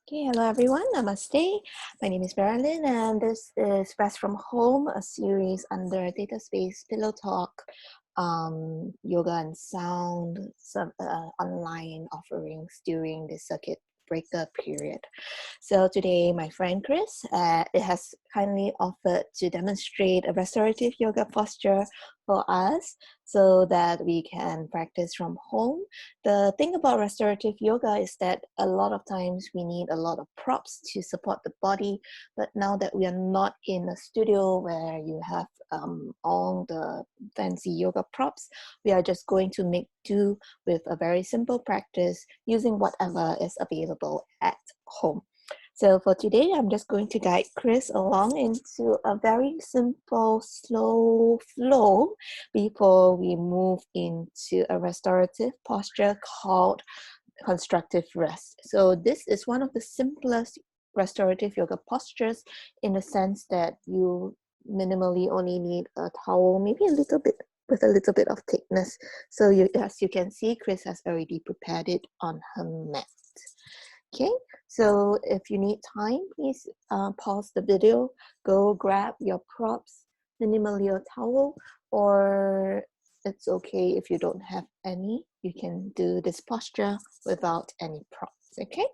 Okay, hello everyone, namaste. My name is Marilyn and this is Rest from Home, a series under Theta Space Pillow Talk, yoga and sound, some online offerings during the circuit breaker period. So today my friend Kris has kindly offered to demonstrate a restorative yoga posture for us so that we can practice from home. The thing about restorative yoga is that a lot of times we need a lot of props to support the body, but now that we are not in a studio where you have all the fancy yoga props, we are just going to make do with a very simple practice using whatever is available at home. So for today, I'm just going to guide Kris along into a very simple, slow flow before we move into a restorative posture called constructive rest. So this is one of the simplest restorative yoga postures in the sense that you minimally only need a towel, maybe a little bit with a little bit of thickness. So as you can see, Kris has already prepared it on her mat. Okay, so if you need time, please pause the video, go grab your props, minimally a towel, or it's okay if you don't have any. You can do this posture without any props, okay?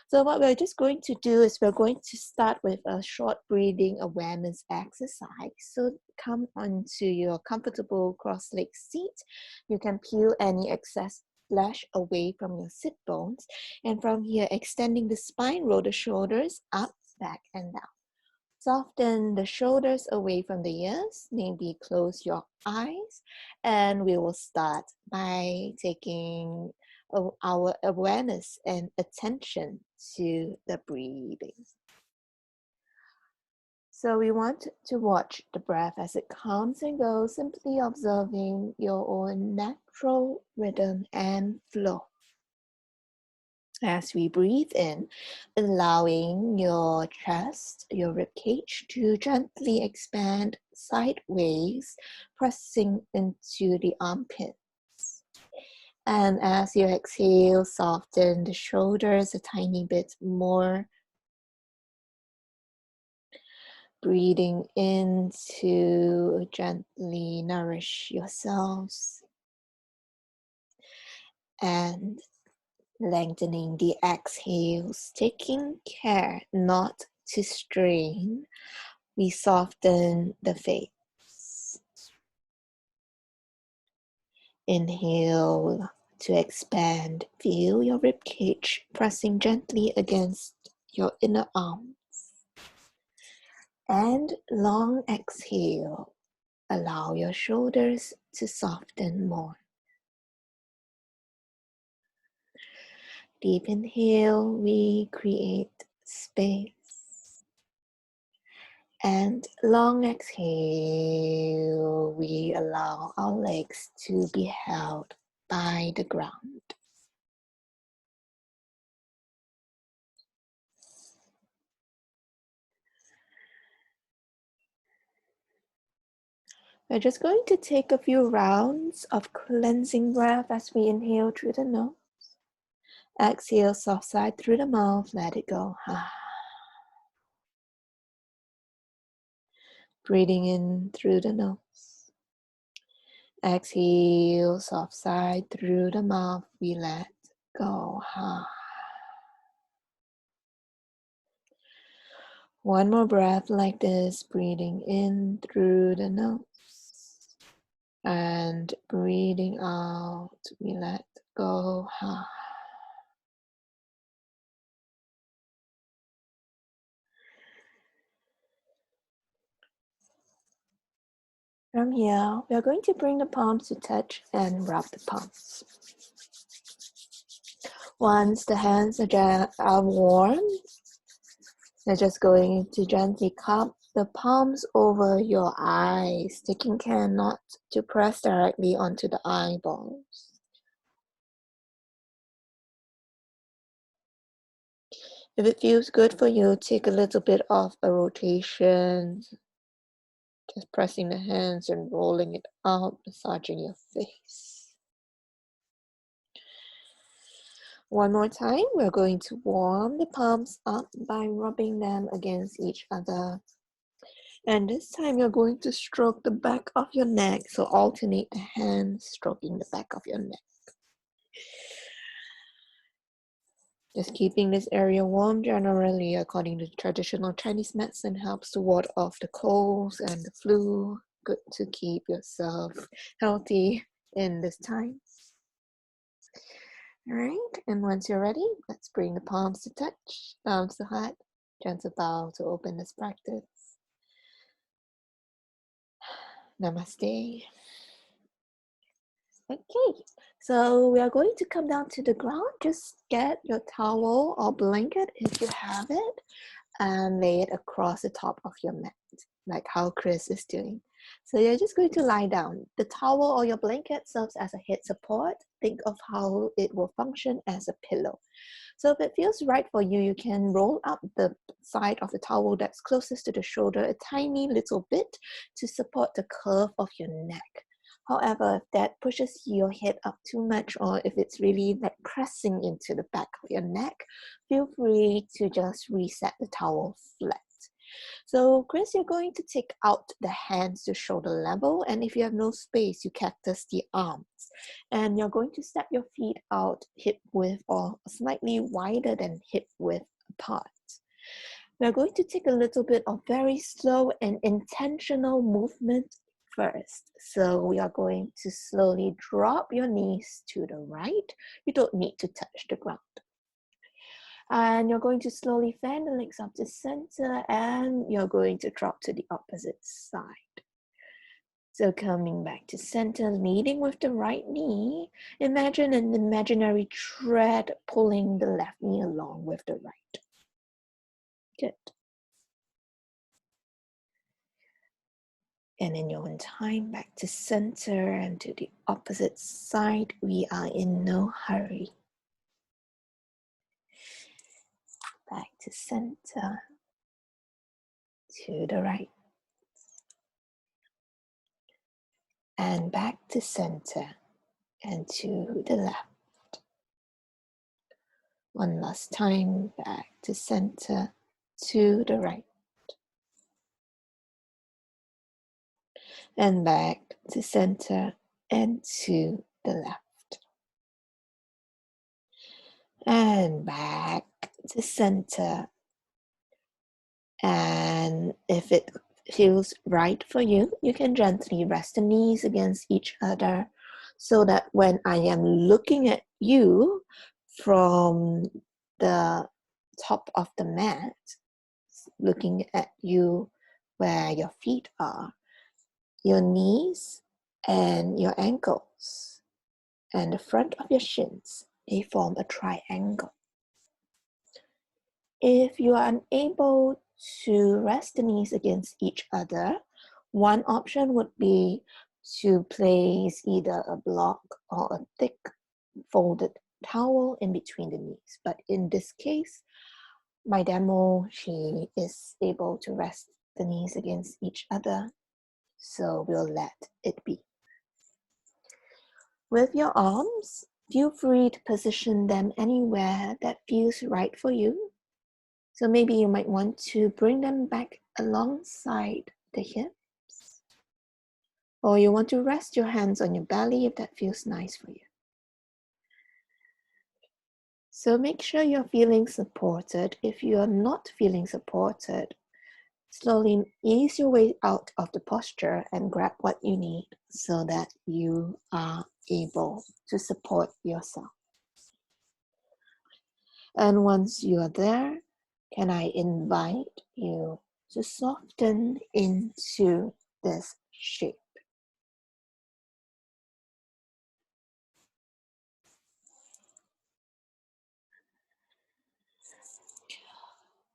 So what we're just going to do is we're going to start with a short breathing awareness exercise. So come onto your comfortable cross-legged seat. You can peel any excess flesh away from your sit bones. And from here, extending the spine, roll the shoulders up, back, and down. Soften the shoulders away from the ears. Maybe close your eyes. And we will start by taking our awareness and attention to the breathing. So we want to watch the breath as it comes and goes, simply observing your own natural rhythm and flow. As we breathe in, allowing your chest, your ribcage to gently expand sideways, pressing into the armpits. And as you exhale, soften the shoulders a tiny bit more. Breathing in to gently nourish yourselves. And lengthening the exhales, taking care not to strain. We soften the face. Inhale to expand. Feel your ribcage pressing gently against your inner arms. And long exhale. Allow your shoulders to soften more. Deep inhale, we create space. And long exhale, we allow our legs to be held by the ground. We're just going to take a few rounds of cleansing breath as we inhale through the nose. Exhale, soft side through the mouth, let it go. Breathing in through the nose. Exhale, soft side through the mouth, we let go. One more breath like this, breathing in through the nose. And breathing out, we let go. From here, we are going to bring the palms to touch and rub the palms. Once the hands are warm, you're just going to gently cup the palms over your eyes, taking care not to press directly onto the eyeballs. If it feels good for you, take a little bit of a rotation. Just pressing the hands and rolling it out, massaging your face. One more time, we're going to warm the palms up by rubbing them against each other. And this time you're going to stroke the back of your neck. So alternate the hands stroking the back of your neck. Just keeping this area warm generally, according to traditional Chinese medicine, helps to ward off the colds and the flu. Good to keep yourself healthy in this time. All right, and once you're ready, let's bring the palms to touch, palms to heart, gentle bow to open this practice. Namaste. Okay, so we are going to come down to the ground. Just get your towel or blanket if you have it and lay it across the top of your mat, like how Kris is doing. So you're just going to lie down. The towel or your blanket serves as a head support. Think of how it will function as a pillow. So if it feels right for you, you can roll up the side of the towel that's closest to the shoulder a tiny little bit to support the curve of your neck. However, if that pushes your head up too much, or if it's really like pressing into the back of your neck, feel free to just reset the towel flat. So Kris, you're going to take out the hands to shoulder level, and if you have no space, you cactus the arms. And you're going to step your feet out hip width or slightly wider than hip width apart. We're going to take a little bit of very slow and intentional movement first. So we are going to slowly drop your knees to the right. You don't need to touch the ground. And you're going to slowly fan the legs up to center, and you're going to drop to the opposite side. So coming back to center, leading with the right knee, imagine an imaginary thread pulling the left knee along with the right. Good. And in your own time, back to center and to the opposite side. We are in no hurry. Back to center, to the right. And back to center and to the left. One last time, back to center, to the right. And back to center and to the left. And back to center. And if it feels right for you, you can gently rest the knees against each other so that when I am looking at you from the top of the mat, looking at you where your feet are, your knees and your ankles and the front of your shins, they form a triangle. If you are unable to rest the knees against each other, one option would be to place either a block or a thick folded towel in between the knees. But in this case, my demo, she is able to rest the knees against each other, so we'll let it be. With your arms, feel free to position them anywhere that feels right for you. So maybe you might want to bring them back alongside the hips. Or you want to rest your hands on your belly if that feels nice for you. So make sure you're feeling supported. If you are not feeling supported, slowly ease your way out of the posture and grab what you need so that you are able to support yourself. And once you are there, can I invite you to soften into this shape?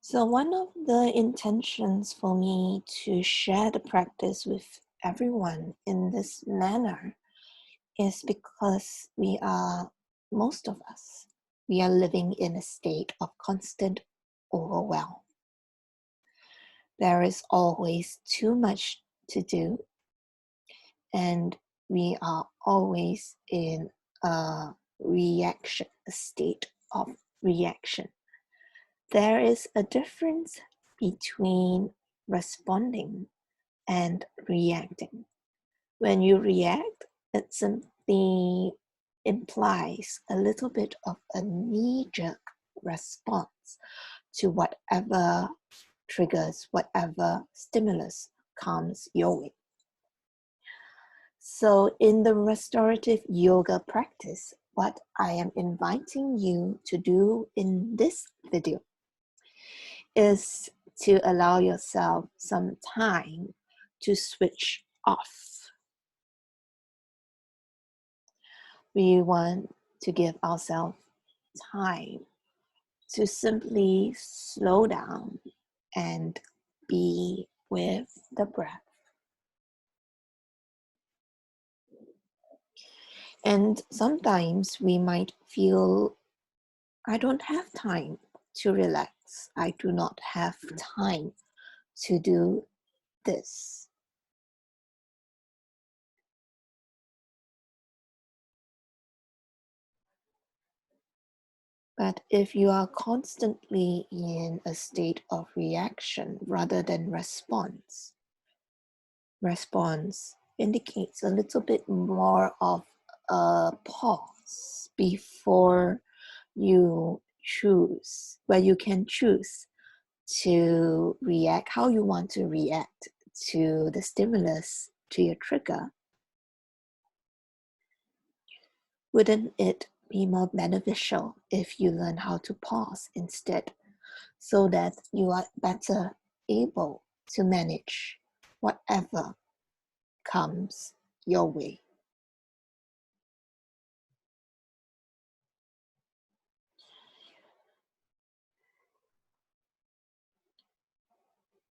So one of the intentions for me to share the practice with everyone in this manner is because most of us, we are living in a state of constant overwhelm. There is always too much to do, and we are always in a state of reaction. There is a difference between responding and reacting. When you react, it simply implies a little bit of a knee-jerk response to whatever triggers, whatever stimulus comes your way. So in the restorative yoga practice, what I am inviting you to do in this video is to allow yourself some time to switch off. We want to give ourselves time to simply slow down and be with the breath. And sometimes we might feel, I don't have time to relax. I do not have time to do this. But if you are constantly in a state of reaction rather than response indicates a little bit more of a pause before you choose, where you can choose to react how you want to react to the stimulus, to your trigger. Wouldn't it be more beneficial if you learn how to pause instead, so that you are better able to manage whatever comes your way?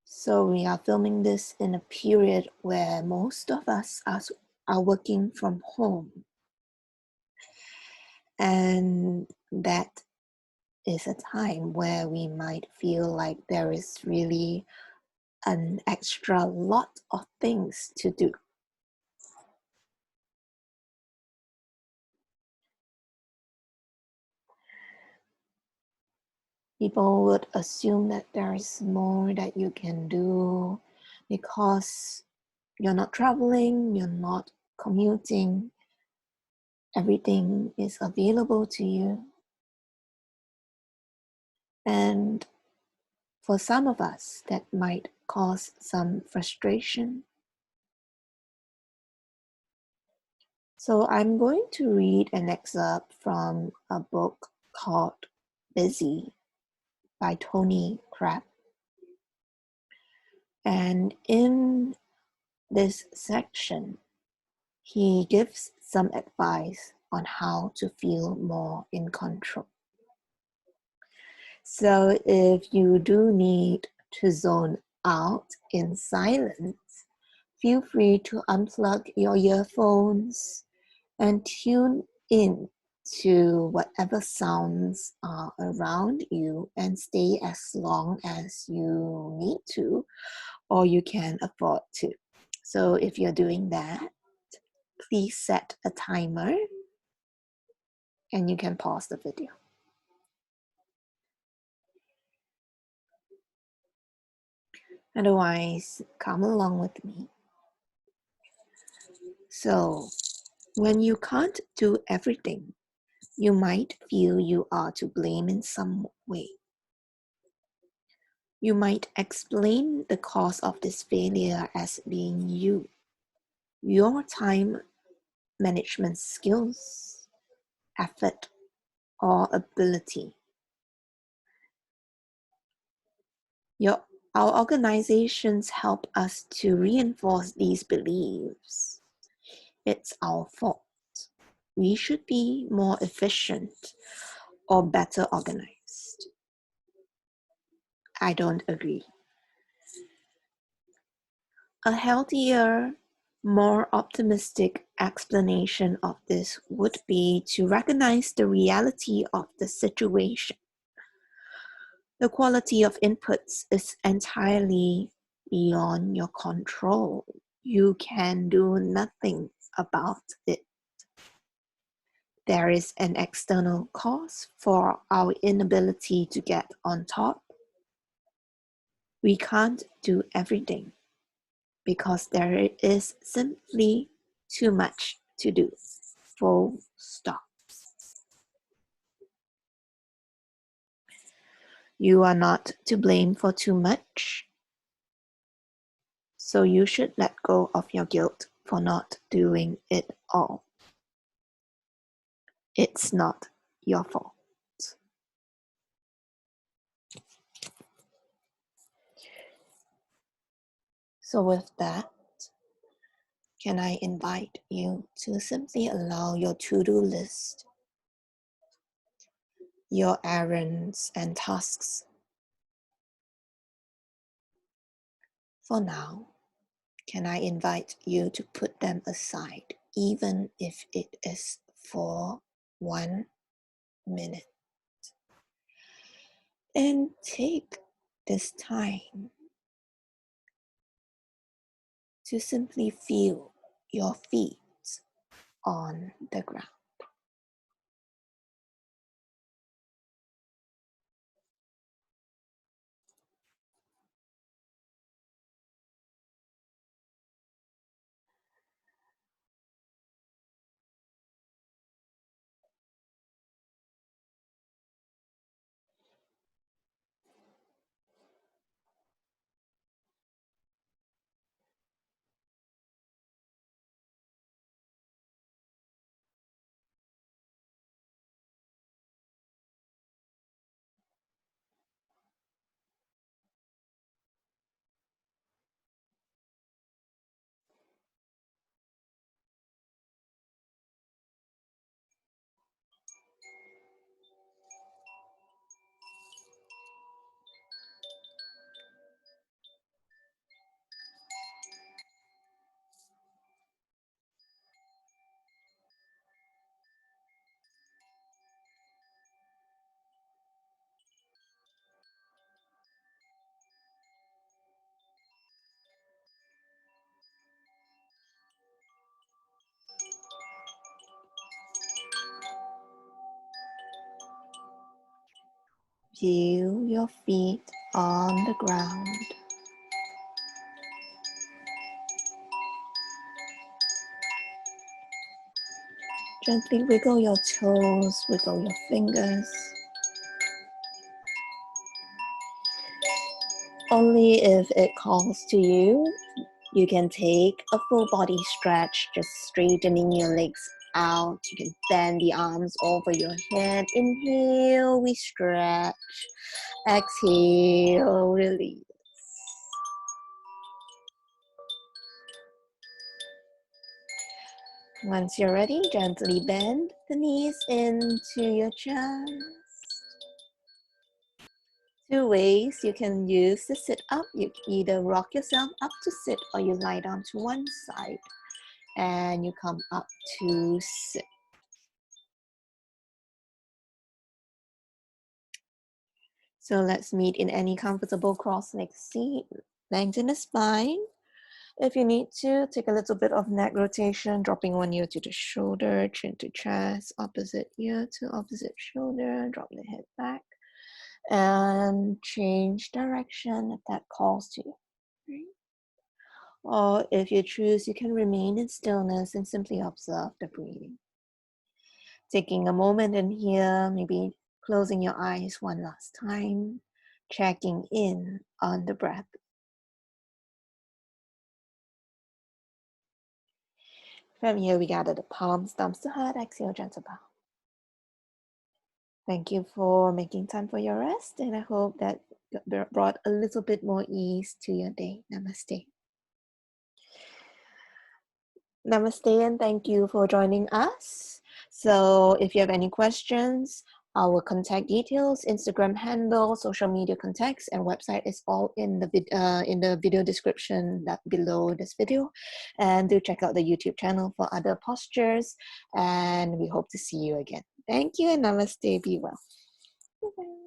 So we are filming this in a period where most of us are working from home. And that is a time where we might feel like there is really an extra lot of things to do. People would assume that there is more that you can do because you're not traveling, you're not commuting, everything is available to you. And for some of us, that might cause some frustration. So I'm going to read an excerpt from a book called Busy by Tony Crabb. And in this section, he gives some advice on how to feel more in control. So if you do need to zone out in silence, feel free to unplug your earphones and tune in to whatever sounds are around you and stay as long as you need to or you can afford to. So if you're doing that, please set a timer and you can pause the video. Otherwise, come along with me. So, when you can't do everything, you might feel you are to blame in some way. You might explain the cause of this failure as being you, your time management skills, effort, or ability. Our organizations help us to reinforce these beliefs. It's our fault. We should be more efficient or better organized. I don't agree. A healthier, more optimistic explanation of this would be to recognize the reality of the situation. The quality of inputs is entirely beyond your control. You can do nothing about it. there is an external cause for our inability to get on top. We can't do everything because there is simply too much to do. Full stop. You are not to blame for too much, so you should let go of your guilt for not doing it all. It's not your fault. So with that, can I invite you to simply allow your to-do list, your errands and tasks for now, can I invite you to put them aside, even if it is for 1 minute, and take this time to simply feel your feet on the ground. Feel your feet on the ground. Gently wiggle your toes, wiggle your fingers. Only if it calls to you, you can take a full body stretch, just straightening your legs out. You can bend the arms over your head. Inhale, we stretch. Exhale, release. Once you're ready, gently bend the knees into your chest. 2 ways you can use to sit up. You can either rock yourself up to sit or you lie down to one side and you come up to sit. So let's meet in any comfortable cross-legged seat. Lengthen the spine. If you need to, take a little bit of neck rotation, dropping one ear to the shoulder, chin to chest, opposite ear to opposite shoulder, drop the head back, and change direction if that calls to you. Right? Or if you choose, you can remain in stillness and simply observe the breathing. Taking a moment in here, maybe closing your eyes one last time, checking in on the breath. From here, we gather the palms, thumbs to heart, exhale, gentle bow. Thank you for making time for your rest, and I hope that brought a little bit more ease to your day. Namaste. Namaste, and thank you for joining us. So if you have any questions, our contact details, Instagram handle, social media contacts, and website is all in the video description below this video. And do check out the YouTube channel for other postures. And we hope to see you again. Thank you and namaste. Be well. Bye-bye.